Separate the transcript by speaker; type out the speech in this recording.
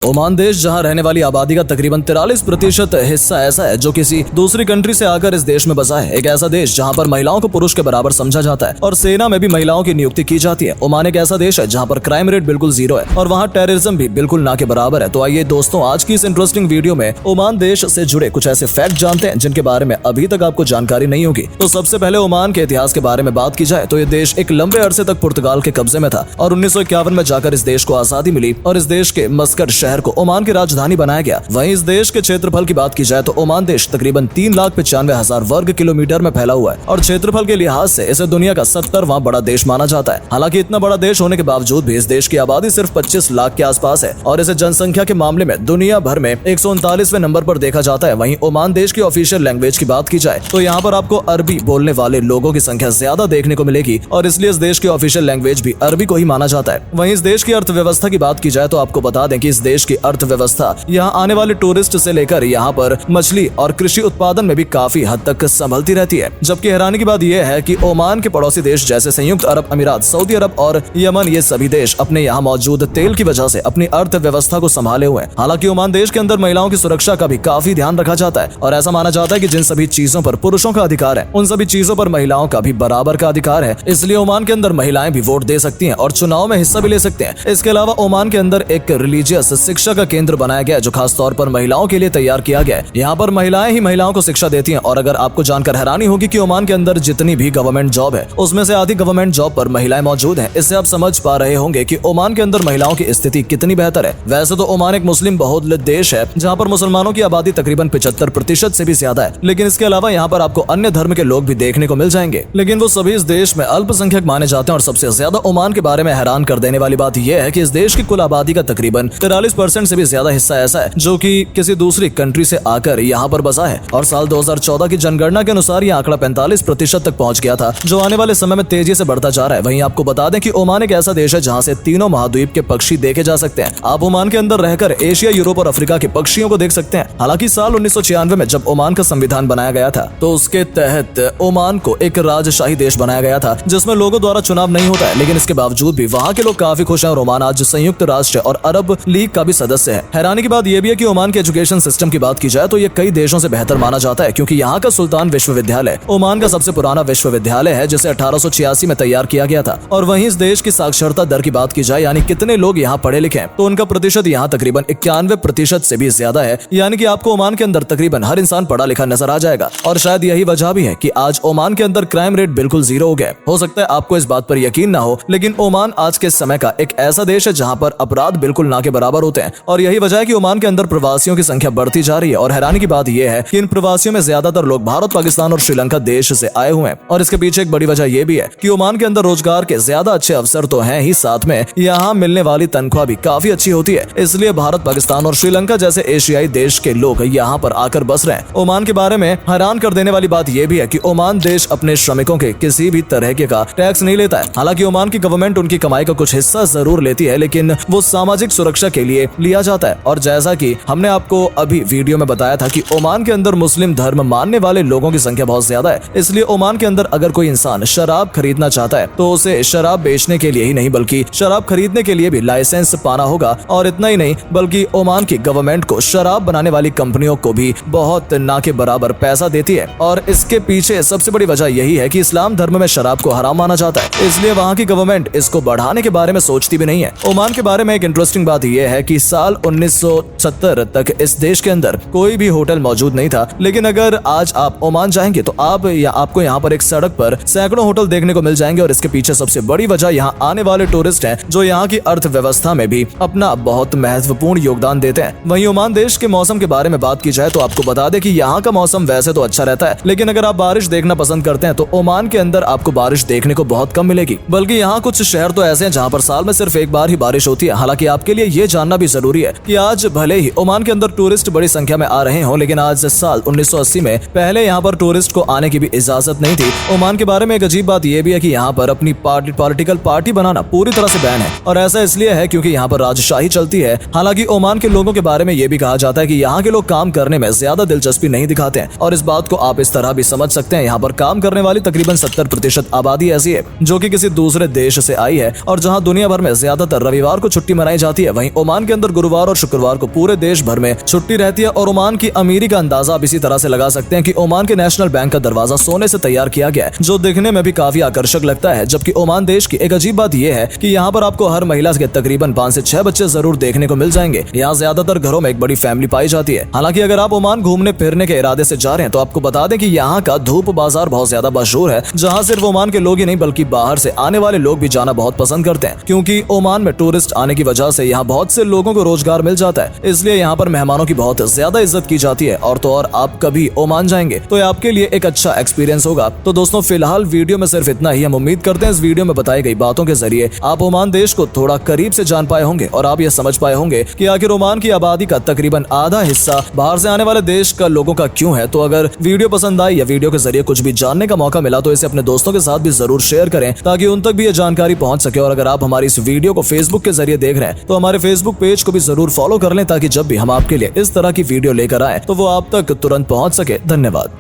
Speaker 1: Oman देश जहां रहने वाली आबादी का तकरीबन 43% हिस्सा ऐसा है जो किसी दूसरी कंट्री से आकर इस देश में बसा है। एक ऐसा देश जहां पर महिलाओं को पुरुष के बराबर समझा जाता है और सेना में भी महिलाओं की नियुक्ति की जाती है। ओमान एक ऐसा देश है जहां पर क्राइम रेट बिल्कुल जीरो है और वहां टेररिज्म भी बिल्कुल ना के बराबर है। तो आइए दोस्तों, आज की इस इंटरेस्टिंग वीडियो में ओमान देश से जुड़े कुछ ऐसे फैक्ट जानते हैं जिनके बारे में अभी तक आपको जानकारी नहीं होगी। तो सबसे पहले ओमान के इतिहास के बारे में बात की जाए तो ये देश एक लंबे अरसे तक पुर्तगाल के कब्जे में था और 1951 में जाकर इस देश को आजादी मिली और इस देश के मस्कट शहर को ओमान की राजधानी बनाया गया। वहीं इस देश के क्षेत्रफल की बात की जाए तो ओमान देश तकरीबन 3,95,000 वर्ग किलोमीटर में फैला हुआ है और क्षेत्रफल के लिहाज से इसे दुनिया का 70वां बड़ा देश माना जाता है। हालांकि इतना बड़ा देश होने के बावजूद भी इस देश की आबादी सिर्फ 25 लाख के आसपास है और इसे जनसंख्या के मामले में दुनिया भर में 139वें नंबर पर देखा जाता है। वहीं ओमान देश की ऑफिशियल लैंग्वेज की बात की जाए तो यहाँ पर आपको अरबी बोलने वाले लोगों की संख्या ज्यादा देखने को मिलेगी और इसलिए इस देश की ऑफिशियल लैंग्वेज भी अरबी को ही माना जाता है। वहीं इस देश की अर्थव्यवस्था की बात की जाए तो आपको बता दें कि इस देश की अर्थव्यवस्था यहाँ आने वाले टूरिस्ट से लेकर यहाँ पर मछली और कृषि उत्पादन में भी काफी हद तक संभलती रहती है। जबकि हैरानी की बात यह है कि ओमान के पड़ोसी देश जैसे संयुक्त अरब अमीरात, सऊदी अरब और यमन, ये सभी देश अपने यहाँ मौजूद तेल की वजह से अपनी अर्थव्यवस्था को संभाले हुए हैं। हालांकि ओमान देश के अंदर महिलाओं की सुरक्षा का भी काफी ध्यान रखा जाता है और ऐसा माना जाता है कि जिन सभी चीजों पर पुरुषों का अधिकार है उन सभी चीजों पर महिलाओं का भी बराबर का अधिकार है। इसलिए ओमान के अंदर महिलाएं भी वोट दे सकती हैं और चुनाव में हिस्सा भी ले सकते हैं। इसके अलावा ओमान के अंदर एक रिलीजियस शिक्षा का केंद्र बनाया गया जो खास तौर पर महिलाओं के लिए तैयार किया गया है। यहाँ पर महिलाएं ही महिलाओं को शिक्षा देती हैं और अगर आपको जानकर हैरानी होगी कि ओमान के अंदर जितनी भी गवर्नमेंट जॉब है उसमें से आधी गवर्नमेंट जॉब पर महिलाएं मौजूद हैं। इससे आप समझ पा रहे होंगे कि ओमान के अंदर महिलाओं की स्थिति कितनी बेहतर है। वैसे तो ओमान एक मुस्लिम बहुल देश है जहाँ पर मुसलमानों की आबादी तकरीबन 75% से भी ज्यादा है, लेकिन इसके अलावा यहाँ पर आपको अन्य धर्म के लोग भी देखने को मिल जाएंगे, लेकिन वो सभी इस देश में अल्पसंख्यक माने जाते हैं। और सबसे ज्यादा ओमान के बारे में हैरान कर देने वाली बात यह है कि इस देश की कुल आबादी का तकरीबन 43% से भी ज्यादा हिस्सा ऐसा है जो कि किसी दूसरी कंट्री से आकर यहाँ पर बसा है और साल 2014 की जनगणना के अनुसार यह आंकड़ा 45% तक पहुंच गया था, जो आने वाले समय में तेजी से बढ़ता जा रहा है। वहीं आपको बता दें कि ओमान एक ऐसा देश है जहां से तीनों महाद्वीप के पक्षी देखे जा सकते हैं। आप ओमान के अंदर रहकर एशिया, यूरोप और अफ्रीका के पक्षियों को देख सकते हैं। हालांकि साल 1996 में जब ओमान का संविधान बनाया गया था तो उसके तहत ओमान को एक राजशाही देश बनाया गया था जिसमें लोगों द्वारा चुनाव नहीं होता है, लेकिन इसके बावजूद भी वहाँ के लोग काफी खुश हैं और ओमान आज संयुक्त राष्ट्र और अरब लीग का भी सदस्य है। हैरानी की बात यह भी है कि ओमान के एजुकेशन सिस्टम की बात की जाए तो ये कई देशों से बेहतर माना जाता है, क्योंकि यहाँ का सुल्तान विश्वविद्यालय ओमान का सबसे पुराना विश्वविद्यालय है जिसे 1886 में तैयार किया गया था। और वहीं इस देश की साक्षरता दर की बात की जाए, यानी कितने लोग यहाँ पढ़े लिखे हैं, तो उनका प्रतिशत यहाँ तकरीबन 91% से भी ज्यादा है। यानी कि आपको ओमान के अंदर तकरीबन हर इंसान पढ़ा लिखा नजर आ जाएगा और शायद यही वजह भी है कि आज ओमान के अंदर क्राइम रेट बिल्कुल जीरो हो गया। हो सकता है आपको इस बात पर यकीन ना हो, लेकिन ओमान आज के समय का एक ऐसा देश है जहाँ पर अपराध बिल्कुल ना के बराबर होते हैं और यही वजह है कि ओमान के अंदर प्रवासियों की संख्या बढ़ती जा रही है। और हैरानी की बात यह है कि इन प्रवासियों में ज्यादातर लोग भारत, पाकिस्तान और श्रीलंका देश से आए हुए हैं और इसके पीछे एक बड़ी वजह यह भी है कि ओमान के अंदर रोजगार के ज्यादा अच्छे अवसर तो हैं ही, साथ में यहाँ मिलने वाली तनख्वाह भी काफी अच्छी होती है। इसलिए भारत, पाकिस्तान और श्रीलंका जैसे एशियाई देश के लोग यहाँ पर आकर बस रहे हैं। ओमान के बारे में हैरान कर देने वाली बात यह भी है कि ओमान देश अपने श्रमिकों के किसी भी तरह के का टैक्स नहीं लेता है। हालांकि ओमान की गवर्नमेंट उनकी कमाई का कुछ हिस्सा जरूर लेती है, लेकिन वो सामाजिक सुरक्षा के लिए लिया जाता है। और जैसा कि हमने आपको अभी वीडियो में बताया था कि ओमान के अंदर मुस्लिम धर्म मानने वाले लोगों की संख्या बहुत ज्यादा है, इसलिए ओमान के अंदर अगर कोई इंसान शराब खरीदना चाहता है तो उसे शराब बेचने के लिए ही नहीं बल्कि शराब खरीदने के लिए भी लाइसेंस पाना होगा। और इतना ही नहीं बल्कि ओमान की गवर्नमेंट को शराब बनाने वाली कंपनियों को भी बहुत ना के बराबर पैसा देती है और इसके पीछे सबसे बड़ी वजह यही है कि इस्लाम धर्म में शराब को हराम माना जाता है, इसलिए वहाँ की गवर्नमेंट इसको बढ़ाने के बारे में सोचती भी नहीं है। ओमान के बारे में एक इंटरेस्टिंग बात यह है कि साल 1970 तक इस देश के अंदर कोई भी होटल मौजूद नहीं था, लेकिन अगर आज आप ओमान जाएंगे तो आपको यहाँ पर एक सड़क पर सैकड़ों होटल देखने को मिल जाएंगे और इसके पीछे सबसे बड़ी वजह यहाँ आने वाले टूरिस्ट हैं जो यहाँ की अर्थव्यवस्था में भी अपना बहुत महत्वपूर्ण योगदान देते हैं। वहीं ओमान देश के मौसम के बारे में बात की जाए तो आपको बता दें कि यहाँ का मौसम वैसे तो अच्छा रहता है, लेकिन अगर आप बारिश देखना पसंद करते हैं तो ओमान के अंदर आपको बारिश देखने को बहुत कम मिलेगी। बल्कि यहाँ कुछ शहर तो ऐसे हैं जहाँ पर साल में सिर्फ एक बार ही बारिश होती है। हालांकि आपके लिए ये जानना भी जरूरी है कि आज भले ही ओमान के अंदर टूरिस्ट बड़ी संख्या में आ रहे हों, लेकिन आज साल 1980 में पहले यहाँ पर टूरिस्ट को आने की भी इजाजत नहीं थी। ओमान के बारे में एक अजीब बात यह भी है कि यहाँ पर अपनी पॉलिटिकल पार्टी बनाना पूरी तरह से बैन है और ऐसा इसलिए है क्योंकि यहाँ पर राजशाही चलती है। हालांकि ओमान के लोगों के बारे में यह भी कहा जाता है कि यहाँ के लोग काम करने में ज्यादा दिलचस्पी नहीं दिखाते हैं और इस बात को आप इस तरह भी समझ सकते हैं। यहाँ पर काम करने वाली तकरीबन 70% आबादी ऐसी है जो कि किसी दूसरे देश से आई है और जहाँ दुनिया भर में ज्यादातर रविवार को छुट्टी मनाई जाती है। वहीं ओमान के अंदर गुरुवार और शुक्रवार को पूरे देश भर में छुट्टी रहती है और ओमान की अमीरी का अंदाजा आप इसी तरह से लगा सकते हैं कि ओमान के नेशनल बैंक का दरवाजा सोने से तैयार किया गया है, जो दिखने में भी काफी आकर्षक लगता है। जबकि ओमान देश की एक अजीब बात यह है कि यहाँ पर आपको हर महिला के तकरीबन 5 से 6 बच्चे जरूर देखने को मिल जाएंगे। यहाँ ज्यादातर घरों में एक बड़ी फैमिली पाई जाती है। हालांकि अगर आप ओमान घूमने फिरने के इरादे से जा रहे हैं तो आपको बता दें कि यहाँ का धूप बाजार बहुत ज्यादा मशहूर है, जहाँ सिर्फ ओमान के लोग ही नहीं बल्कि बाहर से आने वाले लोग भी जाना बहुत पसंद करते हैं, क्योंकि ओमान में टूरिस्ट आने की वजह से यहाँ बहुत से लोगों को रोजगार मिल जाता है। इसलिए यहाँ पर मेहमानों की बहुत ज्यादा इज्जत की जाती है। और तो और आप कभी ओमान जाएंगे तो ये आपके लिए एक अच्छा एक्सपीरियंस होगा। तो दोस्तों फिलहाल वीडियो में सिर्फ इतना ही। हम उम्मीद करते हैं इस वीडियो में बताई गई बातों के जरिए आप ओमान देश को थोड़ा करीब से जान पाए होंगे और आप ये समझ पाए होंगे कि आखिर ओमान की आबादी का तकरीबन आधा हिस्सा बाहर से आने वाले देश का लोगों का क्यों है। तो अगर वीडियो पसंद आई या वीडियो के जरिए कुछ भी जानने का मौका मिला तो इसे अपने दोस्तों के साथ भी जरूर शेयर करें ताकि उन तक भी ये जानकारी पहुंच सके। और अगर आप हमारी इस वीडियो को फेसबुक के जरिए देख रहे हैं तो हमारे फेसबुक पेज को भी जरूर फॉलो कर लें ताकि जब भी हम आपके लिए इस तरह की वीडियो लेकर आए तो वो आप तक तुरंत पहुंच सके। धन्यवाद।